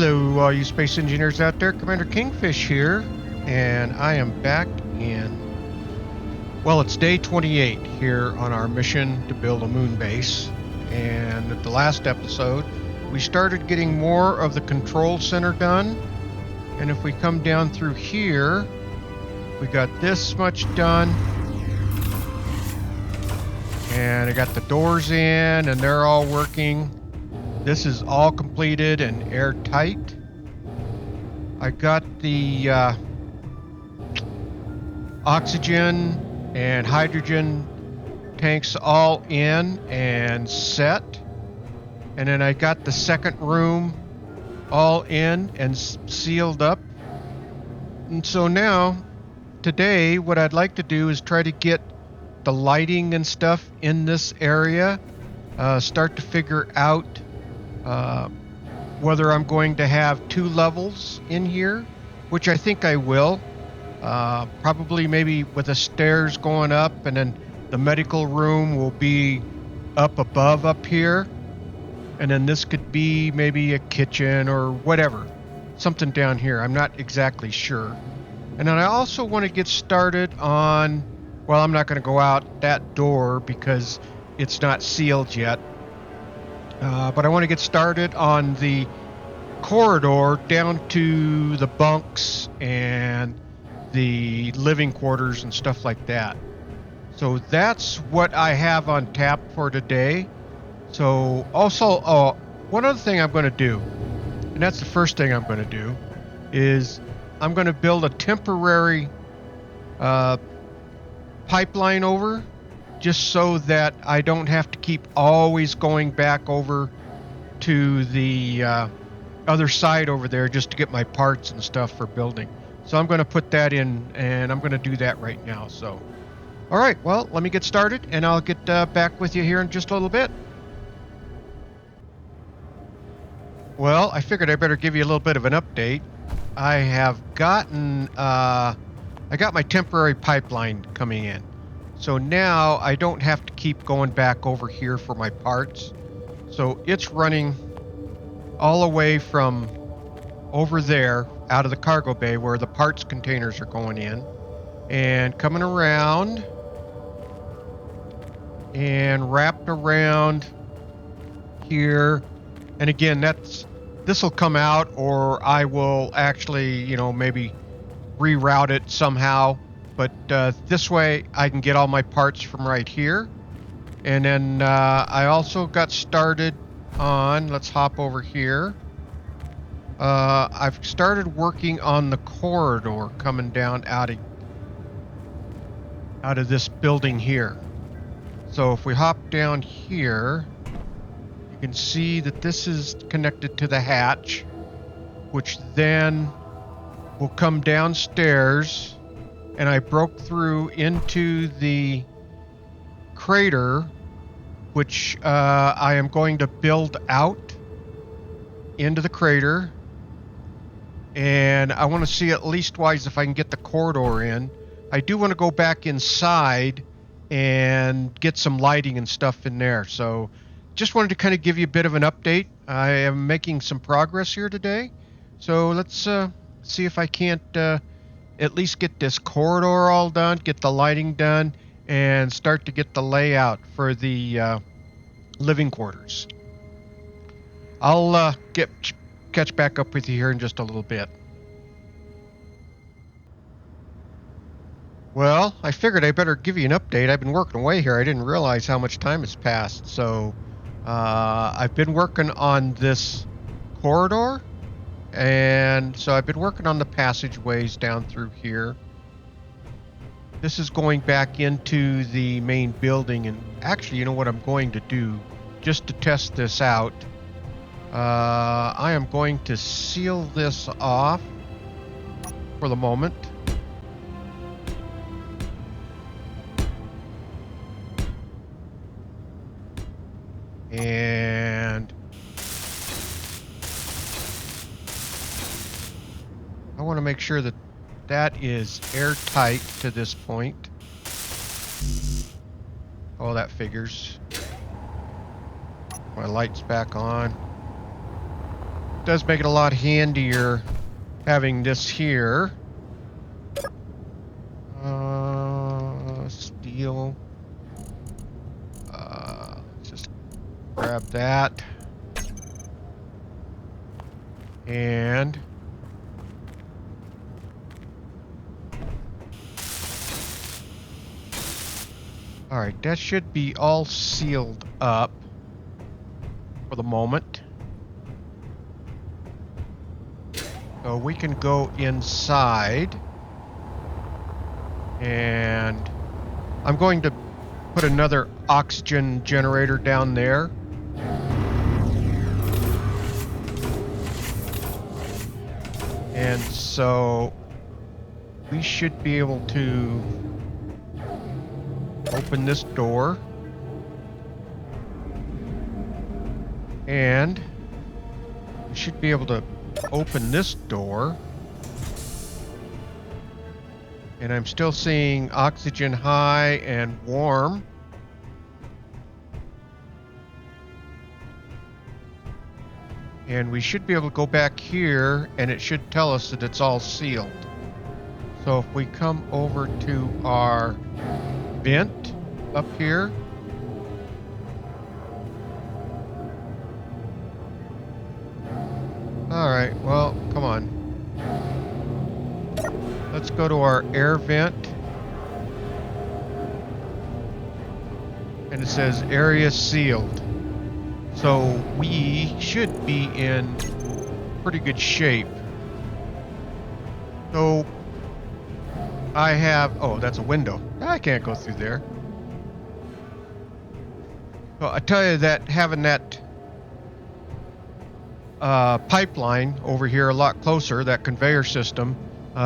Hello, all you space engineers out there. Commander Kingfish here, and I am back well, it's day 28 here on our mission to build a moon base. And at the last episode, we started getting more of the control center done. And if we come down through here, we got this much done. And I got the doors in, and they're all working. This is all completed and airtight. I got the oxygen and hydrogen tanks all in and set. And then I got the second room all in and sealed up. And so now, today, what I'd like to do is try to get the lighting and stuff in this area. Start to figure out whether I'm going to have 2 levels in here, which I think I will. Probably maybe with the stairs going up, and then the medical room will be up above up here. And then this could be maybe a kitchen or whatever. Something down here. I'm not exactly sure. And then I also want to get started on, well, I'm not going to go out that door because it's not sealed yet. But I want to get started on the corridor down to the bunks and the living quarters and stuff like that. So that's what I have on tap for today. So also, one other thing I'm going to do, and that's the first thing I'm going to do, is I'm going to build a temporary pipeline over, just so that I don't have to keep always going back over to the other side over there just to get my parts and stuff for building. So I'm going to put that in, and I'm going to do that right now. So, all right, well, let me get started, and I'll get back with you here in just a little bit. Well, I figured I better give you a little bit of an update. I have gotten, I got my temporary pipeline coming in. So now I don't have to keep going back over here for my parts. So it's running all the way from over there out of the cargo bay where the parts containers are going in, and coming around and wrapped around here. And again, this will come out, or I will actually, maybe reroute it somehow. But this way I can get all my parts from right here. And then I also got started on, let's hop over here. I've started working on the corridor coming down out of this building here. So if we hop down here, you can see that this is connected to the hatch, which then will come downstairs. And I broke through into the crater, which I am going to build out into the crater. And I want to see at least-wise if I can get the corridor in. I do want to go back inside and get some lighting and stuff in there. So just wanted to kind of give you a bit of an update. I am making some progress here today. So let's see if I can't at least get this corridor all done, get the lighting done, and start to get the layout for the living quarters. I'll catch back up with you here in just a little bit. Well, I figured I better give you an update. I've been working away here. I didn't realize how much time has passed. So I've been working on this corridor. And so I've been working on the passageways down through here. This is going back into the main building. And actually, you know what I'm going to do, just to test this out, I am going to seal this off for the moment. And I want to make sure that that is airtight to this point. Oh, that figures. My light's back on. does make it a lot handier having this here. Steel. Let's just grab that. And all right, that should be all sealed up for the moment. So we can go inside, and I'm going to put another oxygen generator down there. And so we should be able to open this door. And we should be able to open this door. And I'm still seeing oxygen high and warm. And we should be able to go back here, and it should tell us that it's all sealed. So if we come over to our vent up here, all right, well, come on. Let's go to our air vent. And it says area sealed. So we should be in pretty good shape. So I have, oh, that's a window. I can't go through there. So I tell you that having that pipeline over here a lot closer, that conveyor system,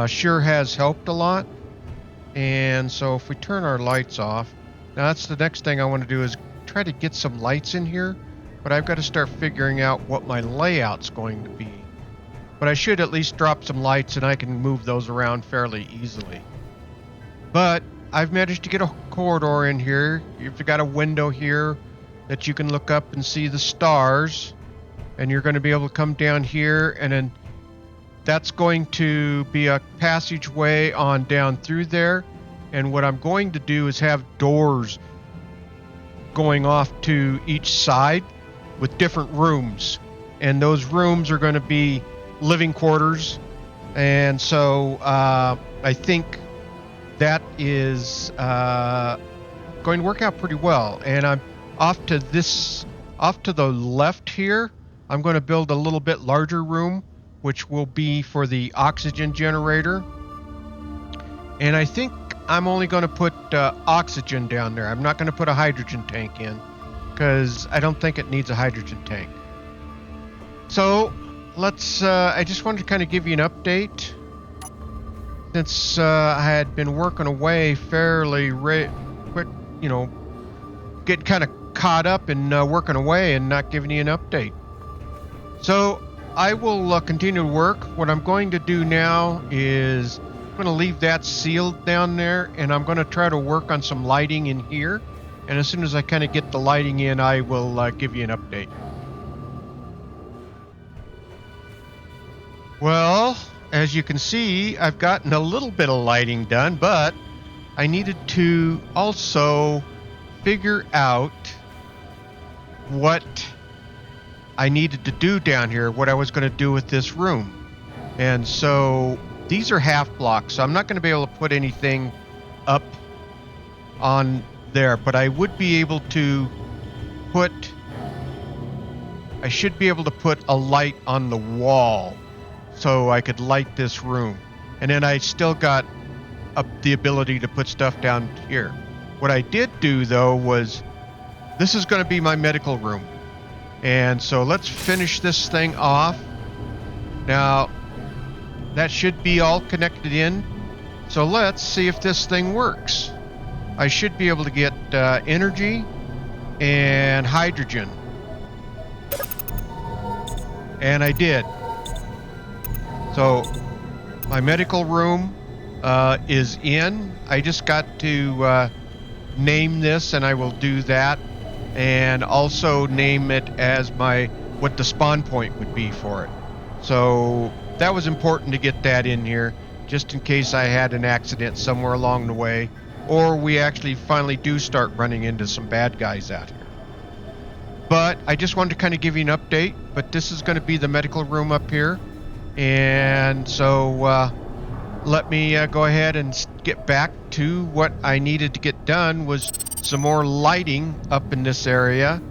sure has helped a lot. And so if we turn our lights off, now that's the next thing I want to do is try to get some lights in here, but I've got to start figuring out what my layout's going to be. But I should at least drop some lights, and I can move those around fairly easily. But I've managed to get a corridor in here. You've got a window here that you can look up and see the stars, and you're going to be able to come down here, and then that's going to be a passageway on down through there. And what I'm going to do is have doors going off to each side with different rooms, and those rooms are going to be living quarters. And so I think that is going to work out pretty well. And I'm off to the left here. I'm going to build a little bit larger room, which will be for the oxygen generator. And I think I'm only going to put oxygen down there. I'm not going to put a hydrogen tank in, because I don't think it needs a hydrogen tank. So let's, I just wanted to kind of give you an update. Since I had been working away fairly quick, you know, getting kind of caught up in working away and not giving you an update. So I will continue to work. What I'm going to do now is I'm going to leave that sealed down there, and I'm going to try to work on some lighting in here. And as soon as I kind of get the lighting in, I will give you an update. Well, as you can see, I've gotten a little bit of lighting done, but I needed to also figure out what I needed to do down here, what I was going to do with this room. And so these are half blocks, so I'm not going to be able to put anything up on there, but I would be able to put, I should be able to put a light on the wall so I could light this room. And then I still got the ability to put stuff down here. What I did do though was, this is going to be my medical room. And so let's finish this thing off. Now, that should be all connected in. So let's see if this thing works. I should be able to get energy and hydrogen. And I did. So my medical room is in. I just got to name this, and I will do that. And also name it as what the spawn point would be for it. So that was important to get that in here, just in case I had an accident somewhere along the way, or we actually finally do start running into some bad guys out here. But I just wanted to kind of give you an update, but this is going to be the medical room up here. And so let me go ahead and get back to what I needed to get done, was some more lighting up in this area.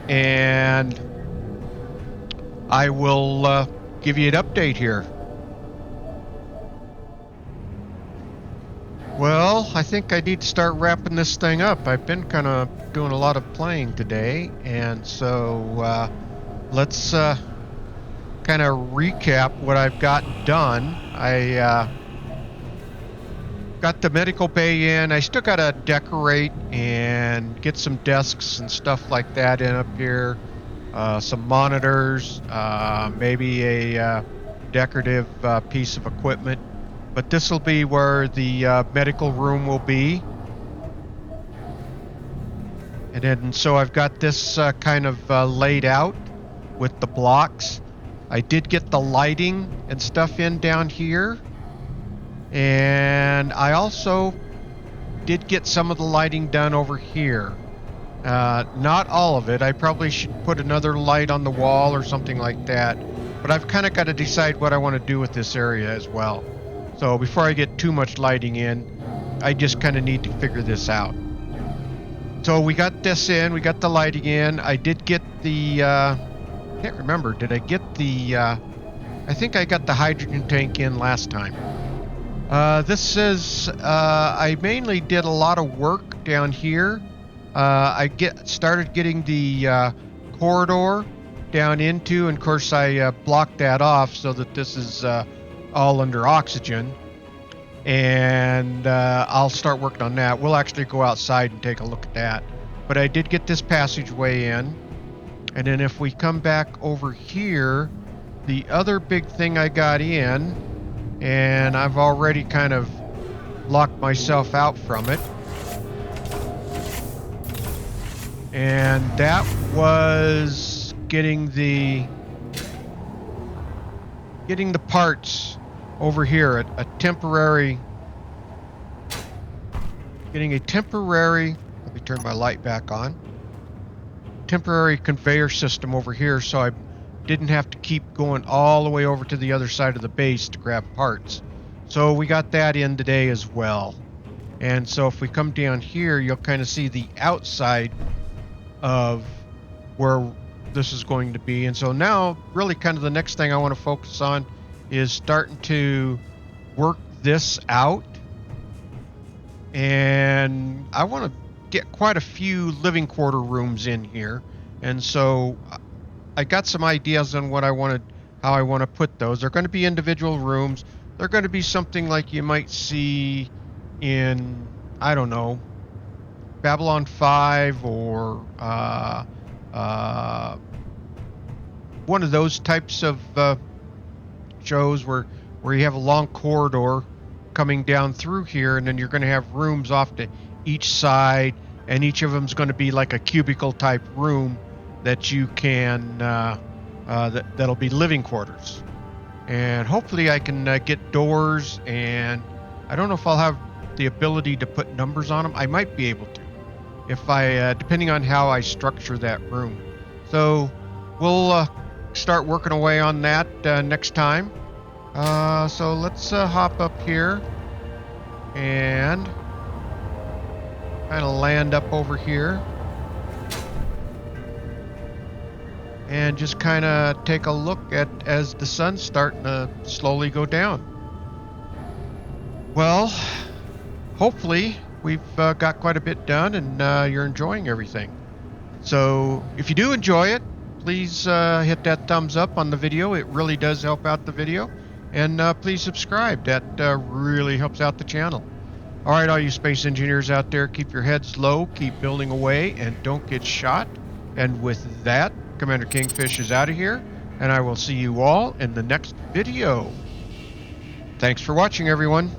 And I will give you an update here. Well, I think I need to start wrapping this thing up. I've been kind of doing a lot of playing today, and so let's kind of recap what I've got done. I got the medical bay in. I still got to decorate and get some desks and stuff like that in up here. Some monitors, maybe a decorative piece of equipment. But this will be where the medical room will be. And then so I've got this kind of laid out with the blocks. I did get the lighting and stuff in down here. And I also did get some of the lighting done over here. Not all of it. I probably should put another light on the wall or something like that. But I've kind of got to decide what I want to do with this area as well. So before I get too much lighting in, I just kind of need to figure this out. So we got this in, we got the lighting in. I did get the, can't remember, did I get the, I think I got the hydrogen tank in last time. This is, I mainly did a lot of work down here. I started getting the corridor down into, and of course I blocked that off so that this is all under oxygen, and I'll start working on that. We'll actually go outside and take a look at that. But I did get this passageway in, and then if we come back over here, the other big thing I got in, and I've already kind of locked myself out from it, and that was getting the parts over here, a temporary, getting a temporary, let me turn my light back on, temporary conveyor system over here, so I didn't have to keep going all the way over to the other side of the base to grab parts. So we got that in today as well. And so if we come down here, you'll kind of see the outside of where this is going to be. And so now really kind of the next thing I want to focus on is starting to work this out. And I want to get quite a few living quarter rooms in here. And so I got some ideas on what I wanted, how I want to put those. They're going to be individual rooms. They're going to be something like you might see in, I don't know, Babylon 5 or one of those types of shows where you have a long corridor coming down through here, and then you're going to have rooms off to each side, and each of them is going to be like a cubicle type room that you can that'll be living quarters. And hopefully I can get doors, and I don't know if I'll have the ability to put numbers on them. I might be able to, if I depending on how I structure that room. So we'll start working away on that next time. So let's hop up here and kind of land up over here and just kind of take a look at as the sun's starting to slowly go down. Well, hopefully we've got quite a bit done, and you're enjoying everything. So if you do enjoy it, please hit that thumbs up on the video. It really does help out the video. And please subscribe. That really helps out the channel. All right, all you space engineers out there, keep your heads low, keep building away, and don't get shot. And with that, Commander Kingfish is out of here, and I will see you all in the next video. Thanks for watching, everyone.